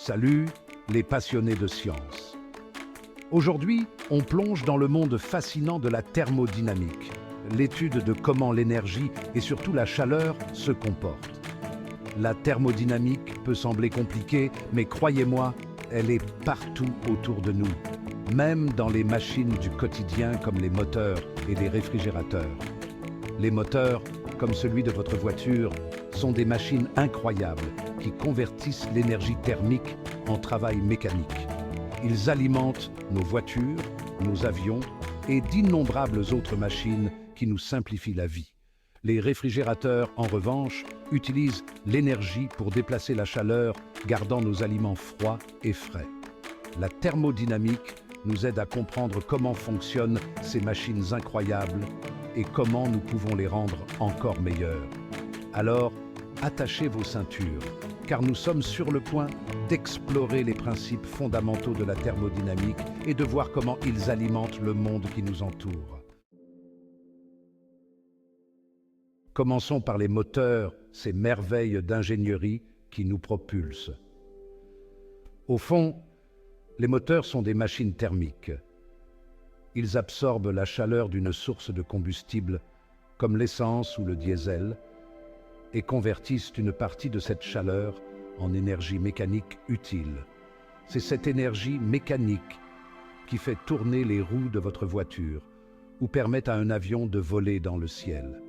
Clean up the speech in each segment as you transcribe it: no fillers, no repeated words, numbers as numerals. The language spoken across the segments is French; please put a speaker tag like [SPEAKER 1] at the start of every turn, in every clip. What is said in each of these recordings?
[SPEAKER 1] Salut, les passionnés de science. Aujourd'hui, on plonge dans le monde fascinant de la thermodynamique, l'étude de comment l'énergie et surtout la chaleur se comportent. La thermodynamique peut sembler compliquée, mais croyez-moi, elle est partout autour de nous, même dans les machines du quotidien comme les moteurs et les réfrigérateurs. Les moteurs, comme celui de votre voiture, sont des machines incroyables qui convertissent l'énergie thermique en travail mécanique. Ils alimentent nos voitures, nos avions et d'innombrables autres machines qui nous simplifient la vie. Les réfrigérateurs, en revanche, utilisent l'énergie pour déplacer la chaleur, gardant nos aliments froids et frais. La thermodynamique nous aide à comprendre comment fonctionnent ces machines incroyables et comment nous pouvons les rendre encore meilleures. Alors, attachez vos ceintures, car nous sommes sur le point d'explorer les principes fondamentaux de la thermodynamique et de voir comment ils alimentent le monde qui nous entoure. Commençons par les moteurs, ces merveilles d'ingénierie qui nous propulsent. Au fond, les moteurs sont des machines thermiques. Ils absorbent la chaleur d'une source de combustible, comme l'essence ou le diesel, et convertissent une partie de cette chaleur en énergie mécanique utile. C'est cette énergie mécanique qui fait tourner les roues de votre voiture ou permet à un avion de voler dans le ciel.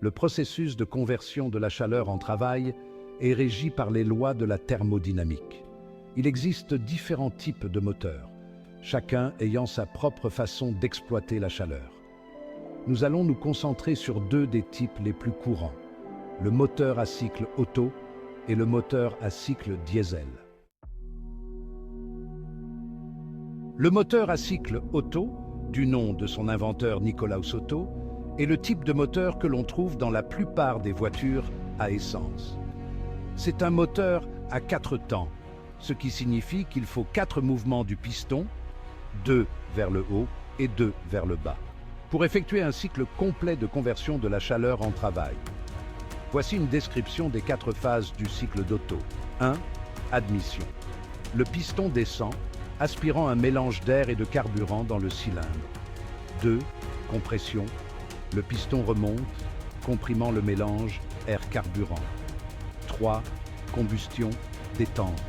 [SPEAKER 1] Le processus de conversion de la chaleur en travail est régi par les lois de la thermodynamique. Il existe différents types de moteurs, chacun ayant sa propre façon d'exploiter la chaleur. Nous allons nous concentrer sur deux des types les plus courants, le moteur à cycle Otto et le moteur à cycle diesel. Le moteur à cycle Otto, du nom de son inventeur Nikolaus Otto, est le type de moteur que l'on trouve dans la plupart des voitures à essence. C'est un moteur à 4 temps, ce qui signifie qu'il faut 4 mouvements du piston, 2 vers le haut et 2 vers le bas, pour effectuer un cycle complet de conversion de la chaleur en travail. Voici une description des 4 phases du cycle d'Otto. 1. Admission. Le piston descend, aspirant un mélange d'air et de carburant dans le cylindre. 2. Compression. Le piston remonte, comprimant le mélange air-carburant. 3. Combustion, détente.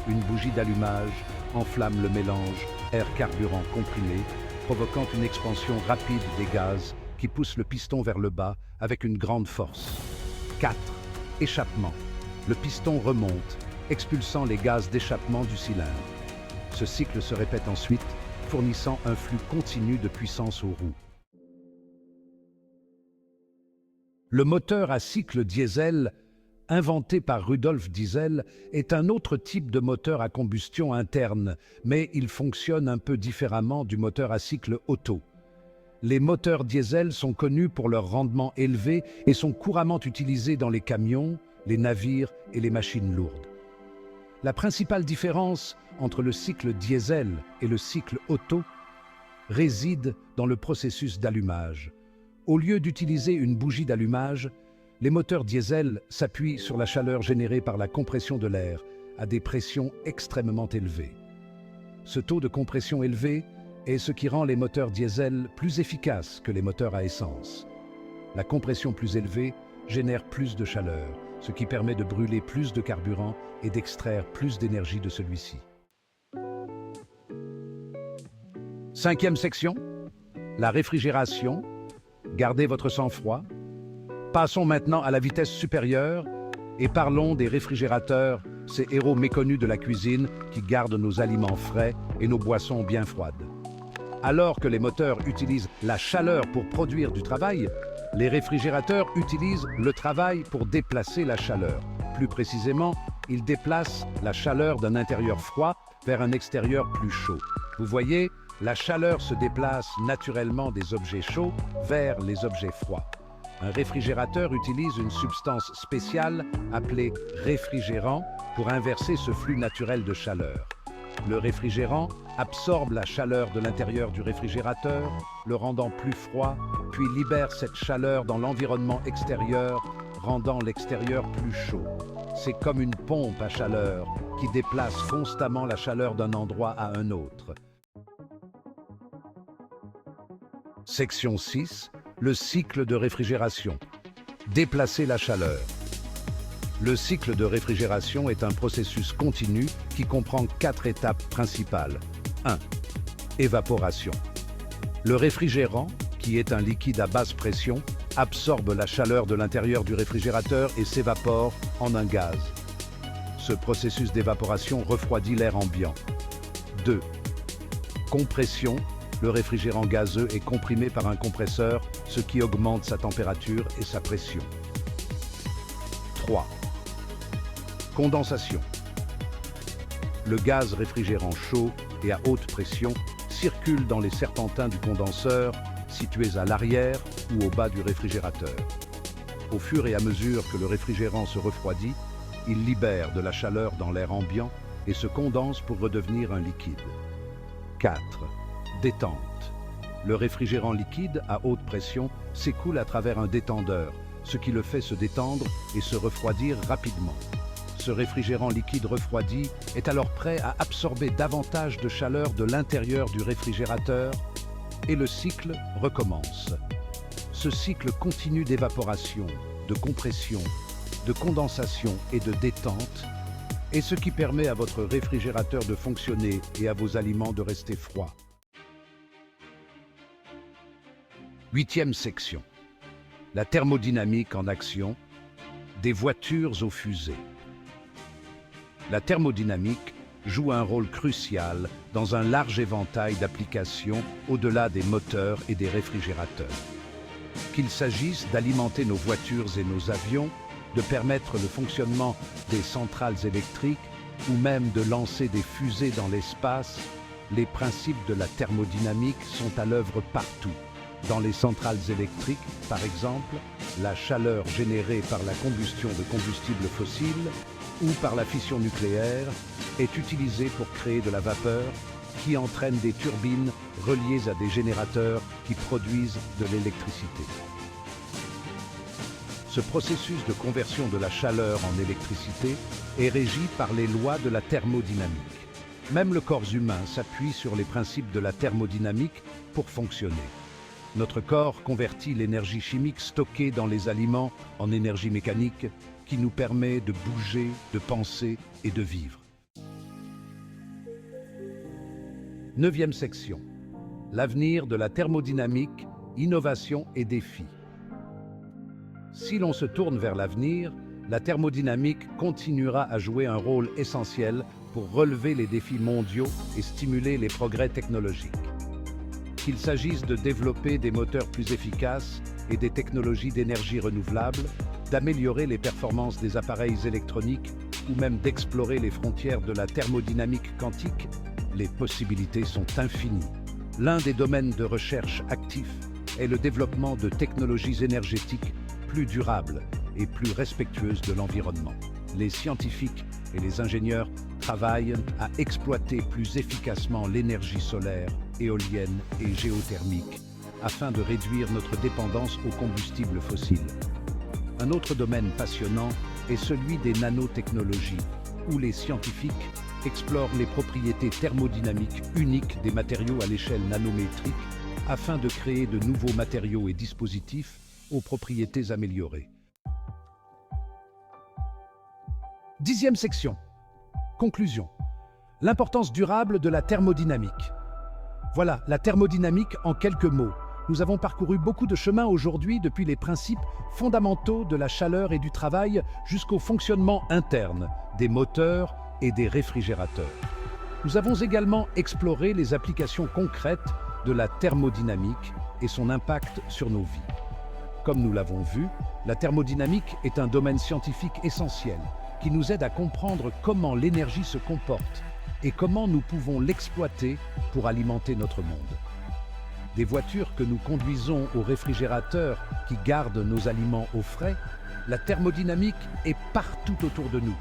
[SPEAKER 1] Une bougie d'allumage enflamme le mélange air-carburant comprimé, provoquant une expansion rapide des gaz qui pousse le piston vers le bas avec une grande force. 4. Échappement. Le piston remonte, expulsant les gaz d'échappement du cylindre. Ce cycle se répète ensuite, fournissant un flux continu de puissance aux roues. Le moteur à cycle diesel, inventé par Rudolf Diesel, est un autre type de moteur à combustion interne, mais il fonctionne un peu différemment du moteur à cycle Otto. Les moteurs diesel sont connus pour leur rendement élevé et sont couramment utilisés dans les camions, les navires et les machines lourdes. La principale différence entre le cycle diesel et le cycle Otto réside dans le processus d'allumage. Au lieu d'utiliser une bougie d'allumage, les moteurs diesel s'appuient sur la chaleur générée par la compression de l'air à des pressions extrêmement élevées. Ce taux de compression élevé est ce qui rend les moteurs diesel plus efficaces que les moteurs à essence. La compression plus élevée génère plus de chaleur, ce qui permet de brûler plus de carburant et d'extraire plus d'énergie de celui-ci. 5e section, la réfrigération. Gardez votre sang-froid. Passons maintenant à la vitesse supérieure et parlons des réfrigérateurs, ces héros méconnus de la cuisine qui gardent nos aliments frais et nos boissons bien froides. Alors que les moteurs utilisent la chaleur pour produire du travail, les réfrigérateurs utilisent le travail pour déplacer la chaleur. Plus précisément, ils déplacent la chaleur d'un intérieur froid vers un extérieur plus chaud. Vous voyez, la chaleur se déplace naturellement des objets chauds vers les objets froids. Un réfrigérateur utilise une substance spéciale appelée réfrigérant pour inverser ce flux naturel de chaleur. Le réfrigérant absorbe la chaleur de l'intérieur du réfrigérateur, le rendant plus froid, puis libère cette chaleur dans l'environnement extérieur, rendant l'extérieur plus chaud. c'est comme une pompe à chaleur qui déplace constamment la chaleur d'un endroit à un autre. Section 6. Le cycle de réfrigération. Déplacer la chaleur. Le cycle de réfrigération est un processus continu qui comprend 4 étapes principales. 1. Évaporation. Le réfrigérant, qui est un liquide à basse pression, absorbe la chaleur de l'intérieur du réfrigérateur et s'évapore en un gaz. Ce processus d'évaporation refroidit l'air ambiant. 2. Compression. Le réfrigérant gazeux est comprimé par un compresseur, ce qui augmente sa température et sa pression. 3. Condensation. Le gaz réfrigérant chaud et à haute pression circule dans les serpentins du condenseur, situés à l'arrière ou au bas du réfrigérateur. Au fur et à mesure que le réfrigérant se refroidit, il libère de la chaleur dans l'air ambiant et se condense pour redevenir un liquide. 4. Détente. Le réfrigérant liquide à haute pression s'écoule à travers un détendeur, ce qui le fait se détendre et se refroidir rapidement. Ce réfrigérant liquide refroidi est alors prêt à absorber davantage de chaleur de l'intérieur du réfrigérateur et le cycle recommence. Ce cycle continu d'évaporation, de compression, de condensation et de détente est ce qui permet à votre réfrigérateur de fonctionner et à vos aliments de rester froids. 8e section. La thermodynamique en action, des voitures aux fusées. La thermodynamique joue un rôle crucial dans un large éventail d'applications au-delà des moteurs et des réfrigérateurs. Qu'il s'agisse d'alimenter nos voitures et nos avions, de permettre le fonctionnement des centrales électriques ou même de lancer des fusées dans l'espace, les principes de la thermodynamique sont à l'œuvre partout. Dans les centrales électriques, par exemple, la chaleur générée par la combustion de combustibles fossiles ou par la fission nucléaire est utilisée pour créer de la vapeur qui entraîne des turbines reliées à des générateurs qui produisent de l'électricité. Ce processus de conversion de la chaleur en électricité est régi par les lois de la thermodynamique. Même le corps humain s'appuie sur les principes de la thermodynamique pour fonctionner. Notre corps convertit l'énergie chimique stockée dans les aliments en énergie mécanique qui nous permet de bouger, de penser et de vivre. 9e section. L'avenir de la thermodynamique, innovation et défis. Si l'on se tourne vers l'avenir, la thermodynamique continuera à jouer un rôle essentiel pour relever les défis mondiaux et stimuler les progrès technologiques. Qu'il s'agisse de développer des moteurs plus efficaces et des technologies d'énergie renouvelable, d'améliorer les performances des appareils électroniques ou même d'explorer les frontières de la thermodynamique quantique, les possibilités sont infinies. L'un des domaines de recherche actifs est le développement de technologies énergétiques plus durables et plus respectueuses de l'environnement. Les scientifiques et les ingénieurs travaillent à exploiter plus efficacement l'énergie solaire, éolienne et géothermique afin de réduire notre dépendance aux combustibles fossiles. Un autre domaine passionnant est celui des nanotechnologies, où les scientifiques explorent les propriétés thermodynamiques uniques des matériaux à l'échelle nanométrique afin de créer de nouveaux matériaux et dispositifs aux propriétés améliorées. 10e section. Conclusion. L'importance durable de la thermodynamique. Voilà, la thermodynamique en quelques mots. Nous avons parcouru beaucoup de chemin aujourd'hui depuis les principes fondamentaux de la chaleur et du travail jusqu'au fonctionnement interne des moteurs et des réfrigérateurs. Nous avons également exploré les applications concrètes de la thermodynamique et son impact sur nos vies. Comme nous l'avons vu, la thermodynamique est un domaine scientifique essentiel qui nous aide à comprendre comment l'énergie se comporte et comment nous pouvons l'exploiter pour alimenter notre monde. Des voitures que nous conduisons au réfrigérateur qui gardent nos aliments au frais, la thermodynamique est partout autour de nous.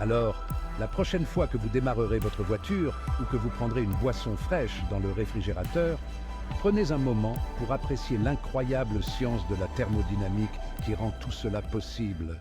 [SPEAKER 1] Alors, la prochaine fois que vous démarrerez votre voiture ou que vous prendrez une boisson fraîche dans le réfrigérateur, prenez un moment pour apprécier l'incroyable science de la thermodynamique qui rend tout cela possible.